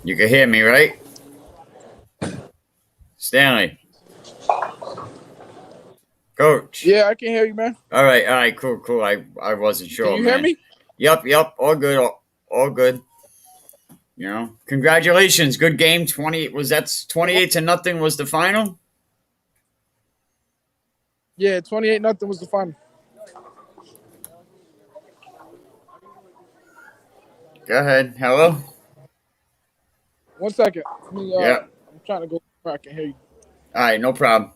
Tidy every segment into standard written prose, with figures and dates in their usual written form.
You can hear me, right? Stanley, coach. Yeah, I can hear you, man. All right, cool. I wasn't Can sure, you hear man. me? Yep, all good, all good. Congratulations, good game. 28 to nothing was the final. Yeah, 28-0 was the final. Go ahead. Hello. 1 second. Yep. I'm trying to go where I can hear you. All right, no problem.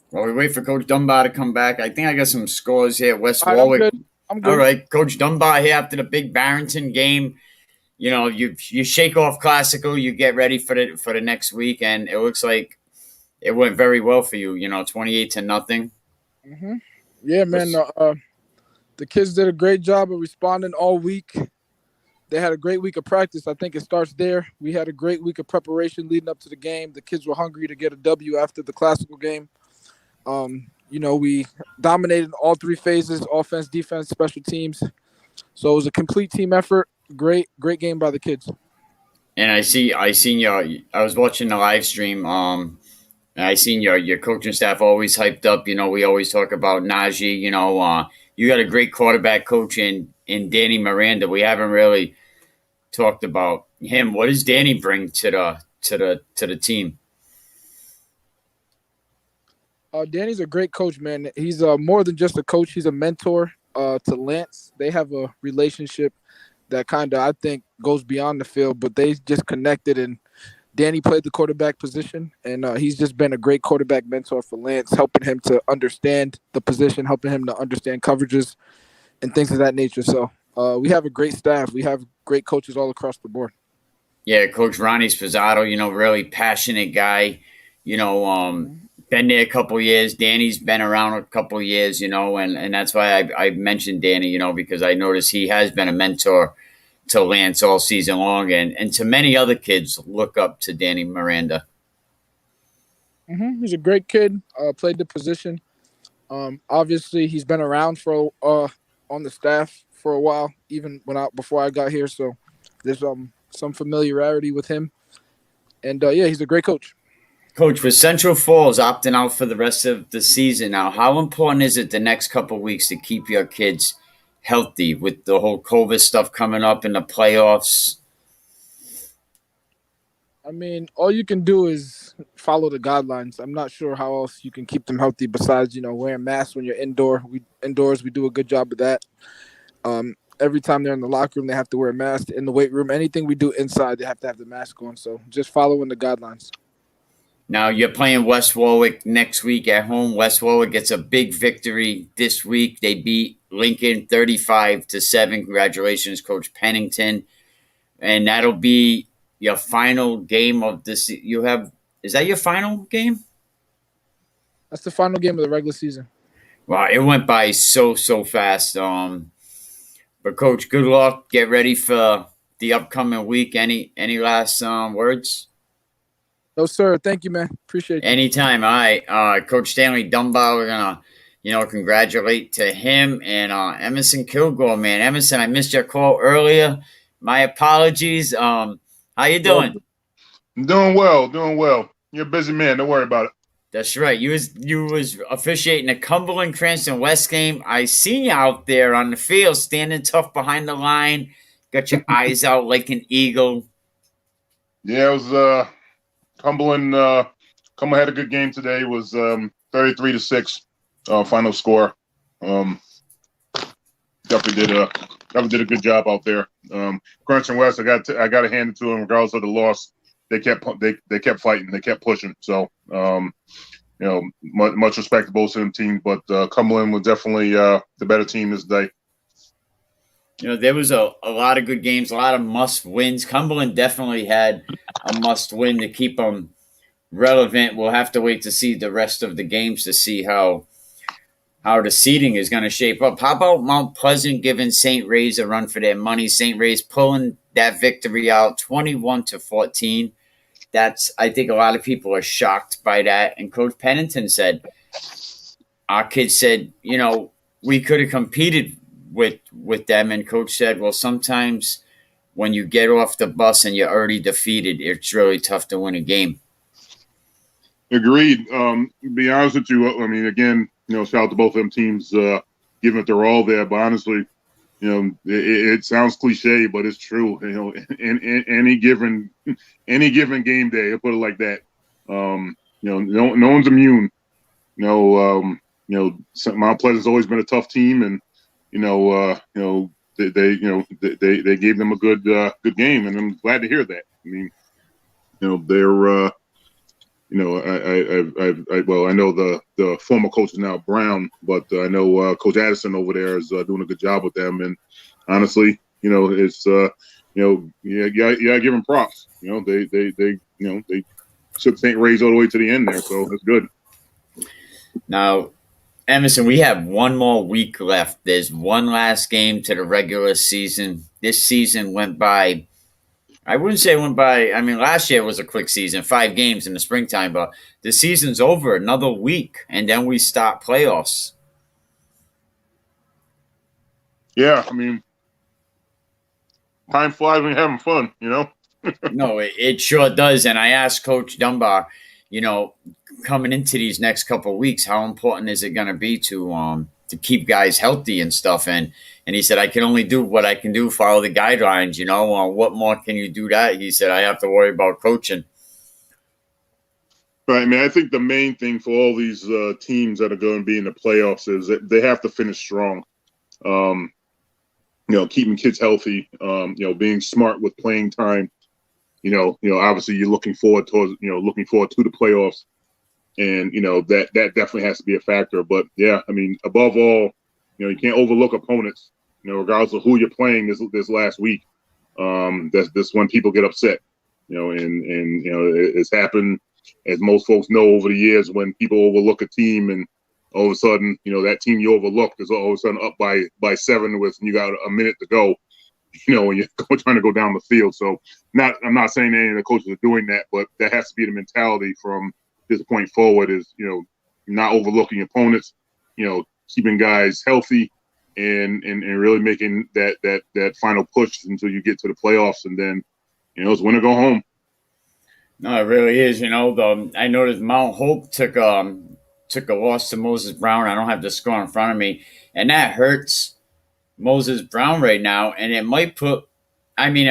While we wait for Coach Dunbar to come back, I think I got some scores here. West All right, I'm Warwick. good. I'm All good. right, Coach Dunbar here after the big Barrington game. You shake off Classical, you get ready for the next week, and it looks like it went very well for you. 28 to nothing. hmm Yeah, man. The kids did a great job of responding all week. They had a great week of practice. I think it starts there. We had a great week of preparation leading up to the game. The kids were hungry to get a W after the Classical game. We dominated all three phases: offense, defense, special teams. So it was a complete team effort. Great game by the kids. And I seen your. I was watching the live stream. And I seen your coaching staff always hyped up. We always talk about Najee. You got a great quarterback coach in Danny Miranda. We haven't really talked about him. What does Danny bring to the team? Danny's a great coach, man. He's more than just a coach. He's a mentor to Lance. They have a relationship that kind of, I think, goes beyond the field, but they just connected. And Danny played the quarterback position, and he's just been a great quarterback mentor for Lance, helping him to understand the position, helping him to understand coverages and things of that nature. So we have a great staff. We have great coaches all across the board. Yeah, Coach Ronnie Spizzato. Really passionate guy. Been there a couple years. Danny's been around a couple years. And that's why I mentioned Danny. Because I noticed he has been a mentor to Lance all season long, and to many other kids look up to Danny Miranda. He's a great kid. Played the position. Obviously, he's been around for on the staff for a while, even before I got here. So there's some familiarity with him, and yeah, he's a great coach. Coach, with Central Falls opting out for the rest of the season now, how important is it the next couple of weeks to keep your kids healthy with the whole COVID stuff coming up in the playoffs? I mean, all you can do is follow the guidelines. I'm not sure how else you can keep them healthy besides wearing masks when you're indoors. We do a good job of that. Every time they're in the locker room, they have to wear a mask. In the weight room, anything we do inside, they have to have the mask on. So just following the guidelines. Now you're playing West Warwick next week at home. West Warwick gets a big victory this week. They beat Lincoln 35-7. Congratulations, Coach Pennington. And that'll be your final game of this. Is that your final game? That's the final game of the regular season. Wow, it went by so fast. But Coach, good luck. Get ready for the upcoming week. Any last words? No, sir. Thank you, man. Appreciate you. Anytime. All right. Coach Stanley Dunbar, we're gonna, congratulate to him and Emerson Kilgore, man. Emerson, I missed your call earlier. My apologies. How you doing? I'm doing well. You're a busy man. Don't worry about it. That's right. You was officiating the Cumberland Cranston West game. I seen you out there on the field, standing tough behind the line. Got your eyes out like an eagle. Yeah, it was Cumberland. Cumberland had a good game today. It was 33-6 final score. Definitely did a good job out there. Cranston West, I got to hand it to them regardless of the loss. They kept fighting. They kept pushing. So much respect to both of them teams, but Cumberland was definitely the better team this day. There was a lot of good games, a lot of must wins. Cumberland definitely had a must win to keep them relevant. We'll have to wait to see the rest of the games to see how the seeding is going to shape up. How about Mount Pleasant giving St. Ray's a run for their money? St. Ray's pulling that victory out 21-14. I think a lot of people are shocked by that. And Coach Pennington said, our kids said, we could have competed with them, and Coach said, well, sometimes when you get off the bus and you're already defeated, it's really tough to win a game. Agreed. To be honest with you, I mean, again, shout out to both of them teams giving it their all there. But honestly, it sounds cliche, but it's true. In any given game day, I'll put it like that. No one's immune. Mount Pleasant's always been a tough team, and they gave them a good game, and I'm glad to hear that. I mean, they're I know the former coach is now Brown, but I know Coach Addison over there is doing a good job with them. And honestly, it's give them props. They shook St. Ray's all the way to the end there, so that's good. Now, Emerson, we have one more week left. There's one last game to the regular season. This season went by. I wouldn't say it went by. I mean, last year was a quick season, 5 games in the springtime, but the season's over, another week, and then we start playoffs. Yeah, I mean, time flies when you're having fun, No, it sure does. And I asked Coach Dunbar, coming into these next couple of weeks, how important is it going to be to keep guys healthy and stuff? And he said, I can only do what I can do, follow the guidelines, what more can you do that? He said, I have to worry about coaching. Right. I mean, I think the main thing for all these teams that are going to be in the playoffs is that they have to finish strong. Keeping kids healthy, being smart with playing time. Obviously you're looking forward to the playoffs. And, that definitely has to be a factor. But, yeah, I mean, above all, you can't overlook opponents, regardless of who you're playing this last week. That's when people get upset, and it's happened, as most folks know, over the years when people overlook a team and all of a sudden, that team you overlooked is all of a sudden up by 7 with you got a minute to go, and you're trying to go down the field. So I'm not saying any of the coaches are doing that, but that has to be the mentality from this point forward is, not overlooking opponents, keeping guys healthy and really making that final push until you get to the playoffs. And then, it's win or go home. No, it really is. I noticed Mount Hope took a loss to Moses Brown. I don't have the score in front of me. And that hurts Moses Brown right now. And it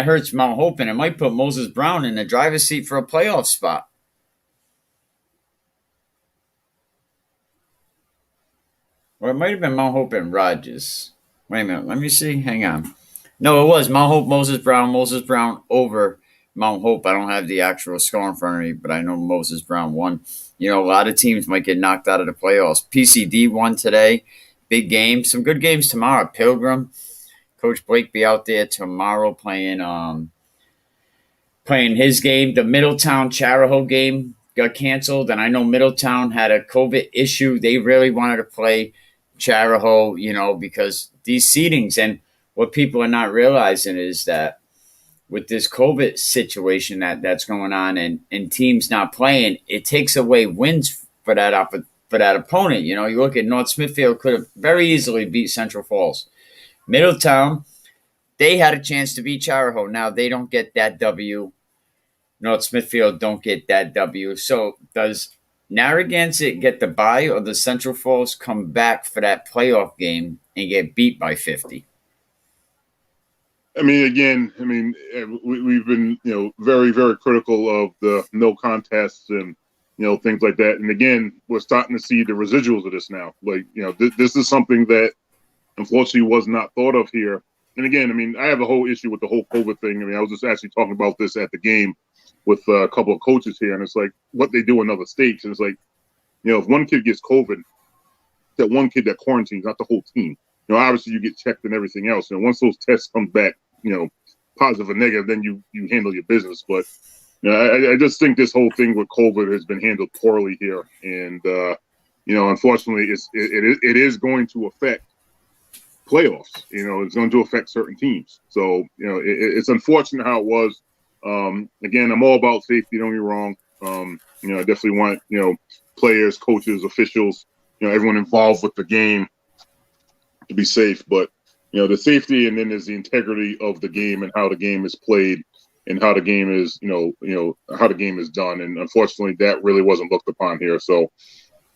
hurts Mount Hope, and it might put Moses Brown in the driver's seat for a playoff spot. Or it might have been Mount Hope and Rogers. Wait a minute. Let me see. Hang on. No, it was Mount Hope, Moses Brown over Mount Hope. I don't have the actual score in front of me, but I know Moses Brown won. A lot of teams might get knocked out of the playoffs. PCD won today. Big game. Some good games tomorrow. Pilgrim. Coach Blake be out there tomorrow playing his game. The Middletown Charahoe game got canceled, and I know Middletown had a COVID issue. They really wanted to play Charahoe, because these seedings, and what people are not realizing is that with this COVID situation that's going on and teams not playing, it takes away wins for that opponent. You look at North Smithfield could have very easily beat Central Falls. Middletown, they had a chance to beat Charahoe. Now they don't get that W. North Smithfield don't get that W. So does Narragansett get the bye, or does Central Falls come back for that playoff game and get beat by 50? I mean, again, we've been, very, very critical of the no contests and, things like that. And again, we're starting to see the residuals of this now. Like, this is something that unfortunately was not thought of here. And again, I have a whole issue with the whole COVID thing. I was just actually talking about this at the game with a couple of coaches here, and it's like what they do in other states. And it's like, if one kid gets COVID, that one kid that quarantines, not the whole team. Obviously you get checked and everything else. Once those tests come back, positive or negative, then you handle your business. But I just think this whole thing with COVID has been handled poorly here, and unfortunately, it is going to affect playoffs. It's going to affect certain teams. So it's unfortunate how it was. Again, I'm all about safety. Don't get me wrong. I definitely want players, coaches, officials, everyone involved with the game to be safe. But the safety, and then there's the integrity of the game and how the game is played and how the game is, how the game is done. And unfortunately, that really wasn't looked upon here. So,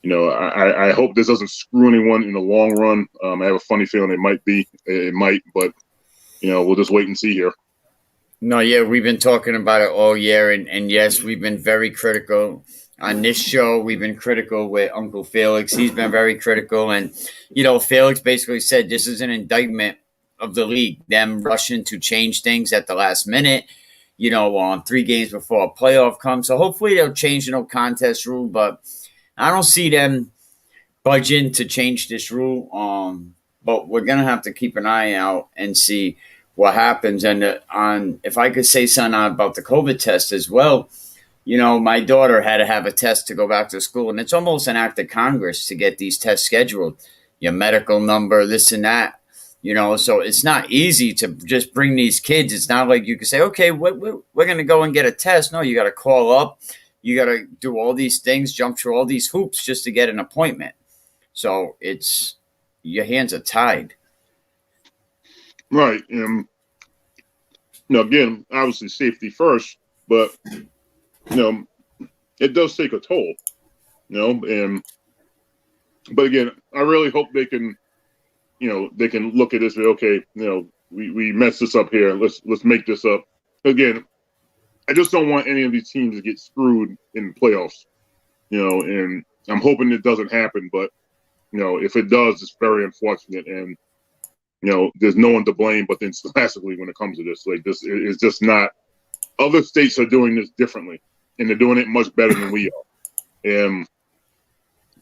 I hope this doesn't screw anyone in the long run. I have a funny feeling it might, but we'll just wait and see here. No, yeah, we've been talking about it all year, and yes, we've been very critical on this show. We've been critical with Uncle Felix. He's been very critical, and Felix basically said this is an indictment of the league, them rushing to change things at the last minute. 3 games before a playoff comes. So hopefully they'll change the no contest rule, but I don't see them budging to change this rule. But we're gonna have to keep an eye out and see what happens. And if I could say something about the COVID test as well, my daughter had to have a test to go back to school, and it's almost an act of Congress to get these tests scheduled. Your medical number, this and that. So it's not easy to just bring these kids. It's not like you can say, okay, we're going to go and get a test. No, you got to call up. You got to do all these things, jump through all these hoops just to get an appointment. So your hands are tied. Right. Again, obviously safety first, but, it does take a toll, but again, I really hope they can, they can look at this and okay, we messed this up here. Let's make this up. Again, I just don't want any of these teams to get screwed in the playoffs, and I'm hoping it doesn't happen. But, if it does, it's very unfortunate. And, there's no one to blame but then scholastically when it comes to this. Like, this is just not – other states are doing this differently, and they're doing it much better than we are. And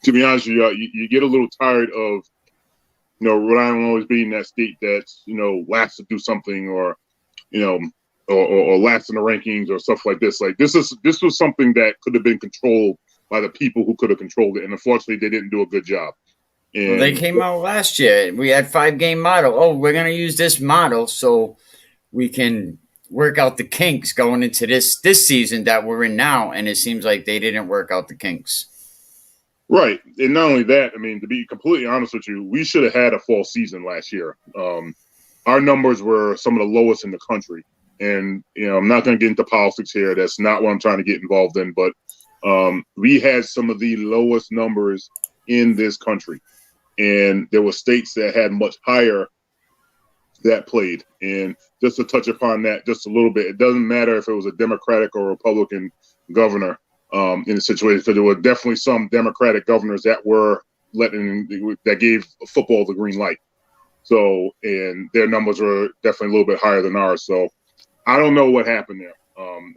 to be honest with you, you get a little tired of – Rhode Island always being that state that's, last to do something or last in the rankings or stuff like this. Like this was something that could have been controlled by the people who could have controlled it. And unfortunately, they didn't do a good job. And they came out last year. We had 5-game model. Oh, we're going to use this model so we can work out the kinks going into this season that we're in now. And it seems like they didn't work out the kinks. Right. And not only that, I mean, to be completely honest with you, we should have had a fall season last year. Our numbers were some of the lowest in the country. And, I'm not going to get into politics here. That's not what I'm trying to get involved in. But we had some of the lowest numbers in this country. And there were states that had much higher that played. And just to touch upon that just a little bit, it doesn't matter if it was a Democratic or Republican governor. In the situation, because there were definitely some Democratic governors that gave football the green light. So, and their numbers were definitely a little bit higher than ours. So, I don't know what happened there.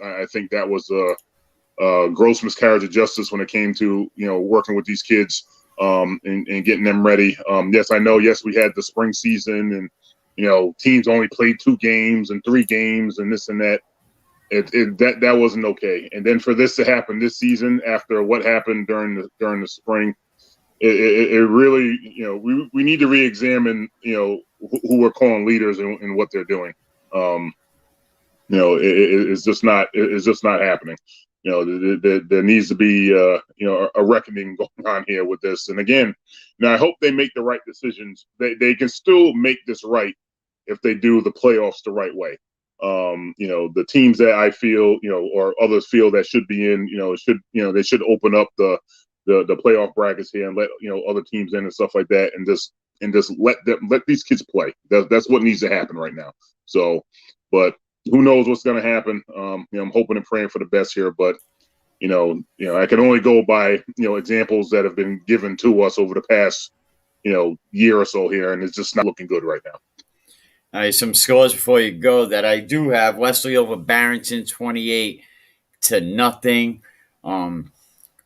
I think that was a gross miscarriage of justice when it came to working with these kids and getting them ready. Yes, I know. Yes, we had the spring season, and teams only played 2 games and 3 games and this and that. That wasn't okay. And then for this to happen this season after what happened during the spring, it really, we need to reexamine, who we're calling leaders and what they're doing. It's just not happening. There needs to be, a reckoning going on here with this. And again, I hope they make the right decisions. They can still make this right if they do the playoffs the right way. The teams that I feel, or others feel that should be in, they should open up the playoff brackets here and let, other teams in and stuff like that. And just let these kids play. That's what needs to happen right now. So, but who knows what's going to happen? I'm hoping and praying for the best here, but I can only go by, examples that have been given to us over the past, year or so here. And it's just not looking good right now. All right, some scores before you go that I do have. Wesley over Barrington, 28-0.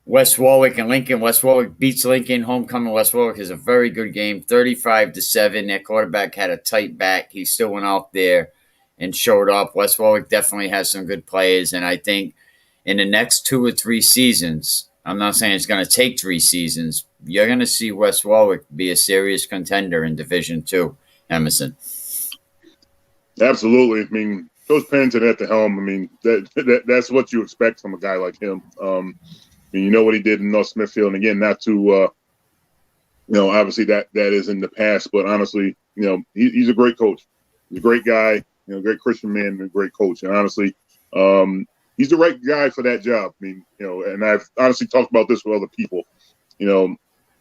West Warwick and Lincoln. West Warwick beats Lincoln. Homecoming West Warwick is a very good game, 35-7. Their quarterback had a tight back. He still went out there and showed up. West Warwick definitely has some good players, and I think in the next 2 or 3 seasons, I'm not saying it's going to take 3 seasons, you're going to see West Warwick be a serious contender in Division II, Emerson. Absolutely. I mean, Coach Pennington at the helm. I mean, that's what you expect from a guy like him. You know what he did in North Smithfield, and again, not to, obviously that is in the past, but honestly, he's a great coach. He's a great guy, great Christian man and a great coach. And honestly, he's the right guy for that job. I mean, and I've honestly talked about this with other people.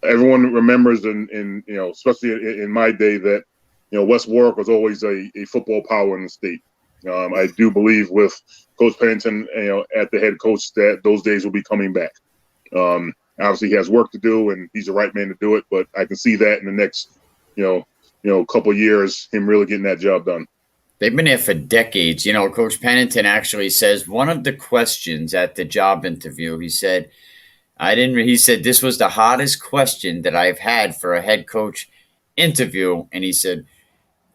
Everyone remembers, and especially in my day, that West Warwick was always a football power in the state. I do believe with Coach Pennington, at the head coach, that those days will be coming back. Obviously, he has work to do, and he's the right man to do it. But I can see that in the next, couple of years, him really getting that job done. They've been there for decades. Coach Pennington actually says one of the questions at the job interview, he said, this was the hardest question that I've had for a head coach interview. And he said,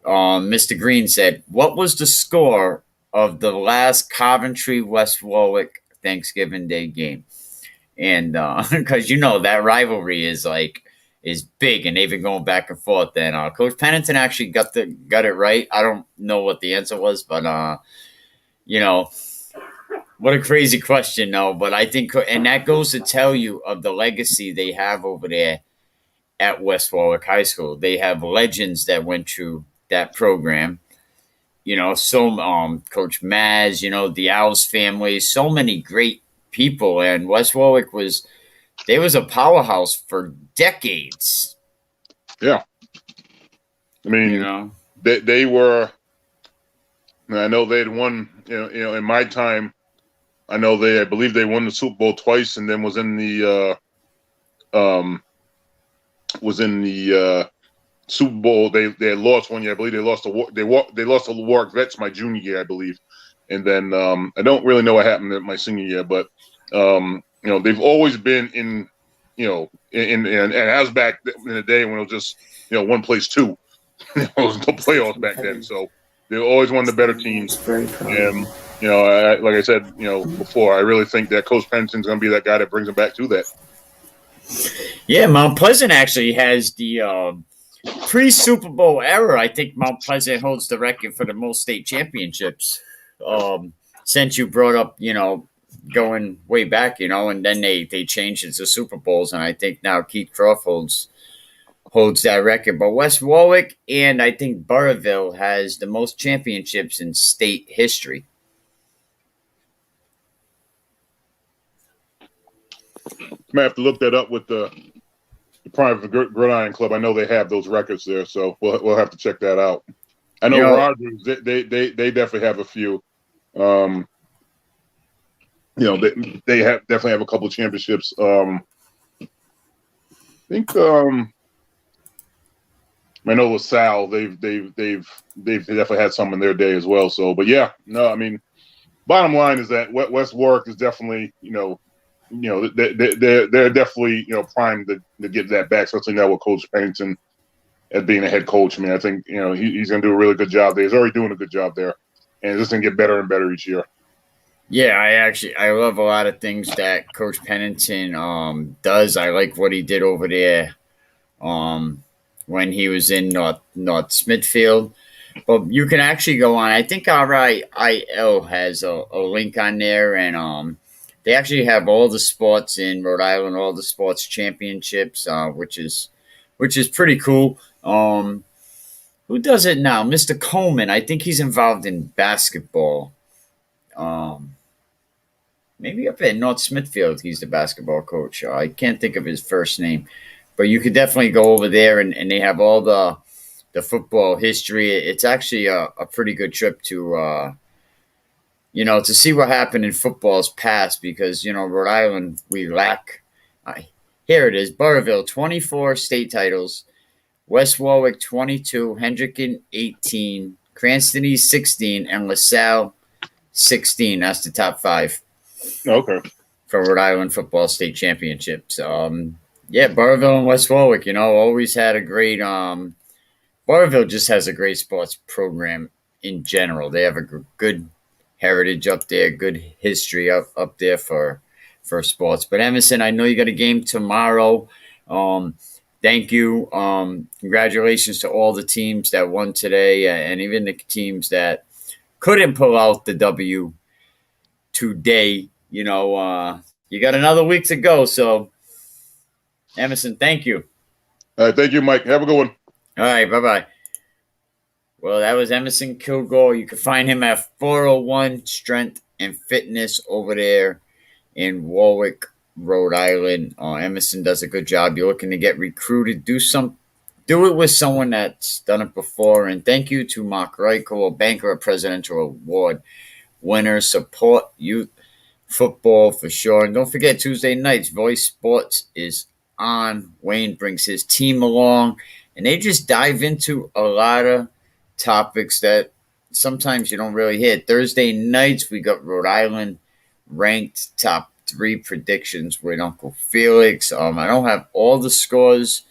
Mr. Green said, what was the score of the last Coventry-West Warwick Thanksgiving Day game? And because that rivalry is big, and they've been going back and forth. And Coach Pennington actually got it right. I don't know what the answer was, but what a crazy question, though. But I think, and that goes to tell you of the legacy they have over there at West Warwick High School. They have legends that went through that program. Coach Maz, the Owls family, so many great people, and West Warwick was a powerhouse for decades. Yeah, I mean, they were. I know they had won. In my time, I believe they won the Super Bowl twice, and then was in the Super Bowl. They had lost one year. I believe they lost to Warwick Vets my junior year, I believe, and then I don't really know what happened in my senior year, but they've always been in, and as back in the day when it was just one place two, there was no playoffs back then, so they always one of the better teams. And like I said, before, I really think that Coach Pennington's going to be that guy that brings them back to that. Yeah, Mount Pleasant actually has the pre-Super Bowl era. I think Mount Pleasant holds the record for the most state championships. Since you brought up, going way back, and then they changed it to Super Bowls, and I think now Keith Croft holds that record. But West Warwick and I think Burrillville has the most championships in state history. Might have to look that up with the Private Gridiron Club. I know they have those records there, so we'll have to check that out. I know Rogers, they definitely have a few. They definitely have a couple of championships. I think I know LaSalle, they've definitely had some in their day as well. So, but yeah, no, I mean, bottom line is that West Warwick is definitely they're definitely primed to get that back, especially now with Coach Pennington as being a head coach. I mean, I think he's going to do a really good job there. He's already doing a good job there, and it's just going to get better and better each year. Yeah, I love a lot of things that Coach Pennington does. I like what he did over there when he was in North Smithfield. But you can actually go on. I think RIL has a link on there, and they actually have all the sports in Rhode Island, all the sports championships, which is pretty cool. Who does it now? Mr. Coleman. I think he's involved in basketball. Maybe up at North Smithfield, he's the basketball coach. I can't think of his first name, but you could definitely go over there, and they have all the football history. It's actually a pretty good trip to to see what happened in football's past, because Rhode Island, we lack. Here it is: Burrillville 24 state titles, West Warwick 22, Hendricken 18, Cranston East 16, and LaSalle 16. That's the top 5. Okay. For Rhode Island football state championships. Burrillville and West Warwick, always had a great Burrillville just has a great sports program in general. They have a good heritage up there, good history up there for sports. But Emerson, I know you got a game tomorrow. Thank you. Congratulations to all the teams that won today, and even the teams that couldn't pull out the W today. You got another week to go. So, Emerson, thank you. All right, thank you, Mike. Have a good one. All right, bye-bye. Well, that was Emerson Kilgore. You can find him at 401 Strength and Fitness over there in Warwick, Rhode Island. Emerson does a good job. You're looking to get recruited, do it with someone that's done it before. And thank you to Mark Reichel, a banker, a presidential award winner. Support youth football for sure. And don't forget, Tuesday nights, Voice Sports is on. Wayne brings his team along, and they just dive into a lot of topics that sometimes you don't really hear. Thursday nights, we got Rhode Island ranked top 3 predictions with Uncle Felix. I don't have all the scores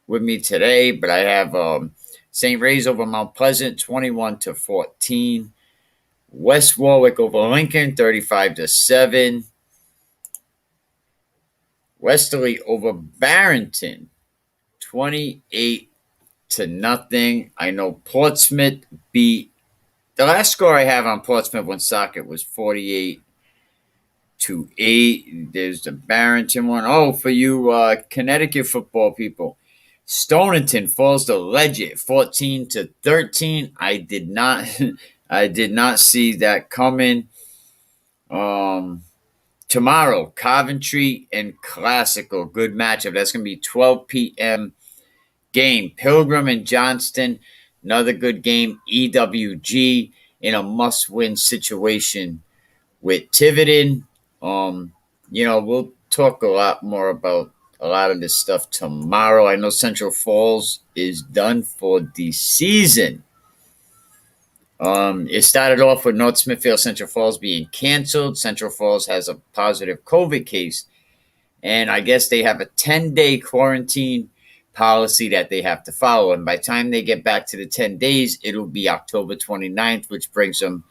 with me today, but I have St. Ray's over Mount Pleasant, 21-14. West Warwick over Lincoln, 35-7. Westerly over Barrington, 28-0. I know Portsmouth beat. The last score I have on Portsmouth Woonsocket was 48-8. There's the Barrington one. Oh, for you Connecticut football people, Stonington falls to Leggett, 14-13. I did not, I did not see that coming. Tomorrow, Coventry and Classical, good matchup. That's going to be 12 p.m. game. Pilgrim and Johnston, another good game. EWG in a must-win situation with Tiverton. We'll talk a lot more about a lot of this stuff tomorrow. I know Central Falls is done for the season. It started off with North Smithfield Central Falls being canceled. Central Falls has a positive COVID case, and I guess they have a 10-day quarantine policy that they have to follow. And by the time they get back to the 10 days, it'll be October 29th, which brings them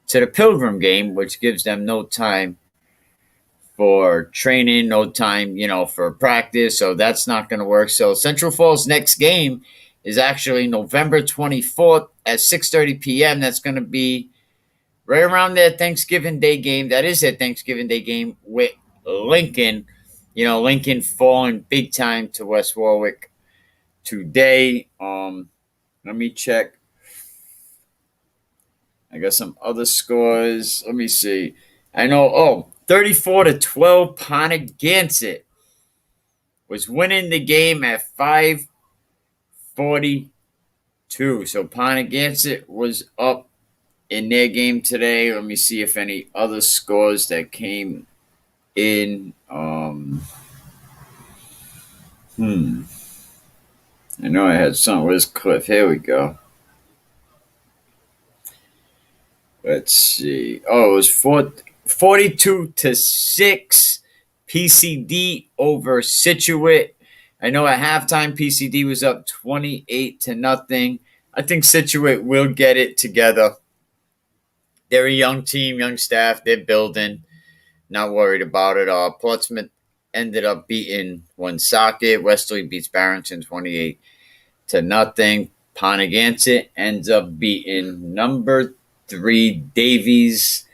to the Pilgrim game, which gives them no time for training, no time, for practice. So that's not going to work. So Central Falls' next game is actually November 24th at 6:30 p.m. That's going to be right around their Thanksgiving Day game. That is their Thanksgiving Day game with Lincoln. Lincoln falling big time to West Warwick today. Let me check. I got some other scores. Let me see. I know, 34-12, Pontiac was winning the game at 5:42. So Pontiac was up in their game today. Let me see if any other scores that came in. I know I had some. Where's Cliff? Here we go. Let's see. Oh, it was 42-6. PCD over Scituate. I know at halftime PCD was up 28-0. I think Scituate will get it together. They're a young team, young staff. They're building. Not worried about it. Portsmouth ended up beating Woonsocket. Westerly beats Barrington 28-0. Pontiac ends up beating number 3 Davies.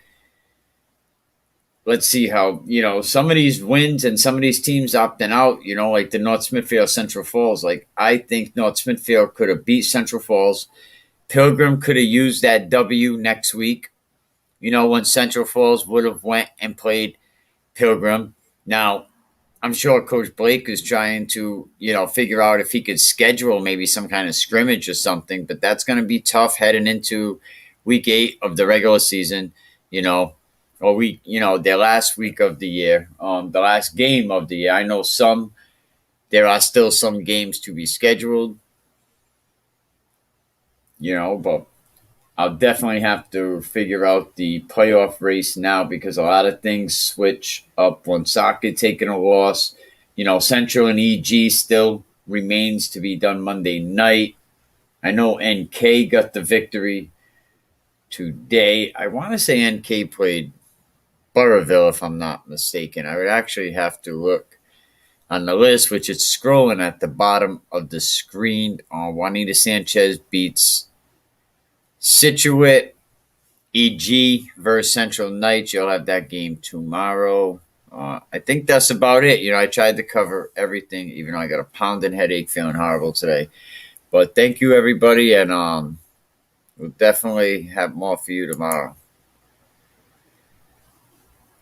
Let's see how, some of these wins and some of these teams opting out, like the North Smithfield Central Falls. Like, I think North Smithfield could have beat Central Falls. Pilgrim could have used that W next week, when Central Falls would have went and played Pilgrim. Now, I'm sure Coach Blake is trying to, figure out if he could schedule maybe some kind of scrimmage or something, but that's going to be tough heading into week 8 of the regular season, or their last week of the year, the last game of the year. I know there are still some games to be scheduled, but I'll definitely have to figure out the playoff race now because a lot of things switch up. Woonsocket taking a loss, Central and EG still remains to be done Monday night. I know NK got the victory today. I want to say NK played Burrville, if I'm not mistaken. I would actually have to look on the list, which is scrolling at the bottom of the screen. Juanita Sanchez beats Scituate. EG versus Central Knights. You'll have that game tomorrow. I think that's about it. I tried to cover everything, even though I got a pounding headache, feeling horrible today. But thank you, everybody, and We'll definitely have more for you tomorrow.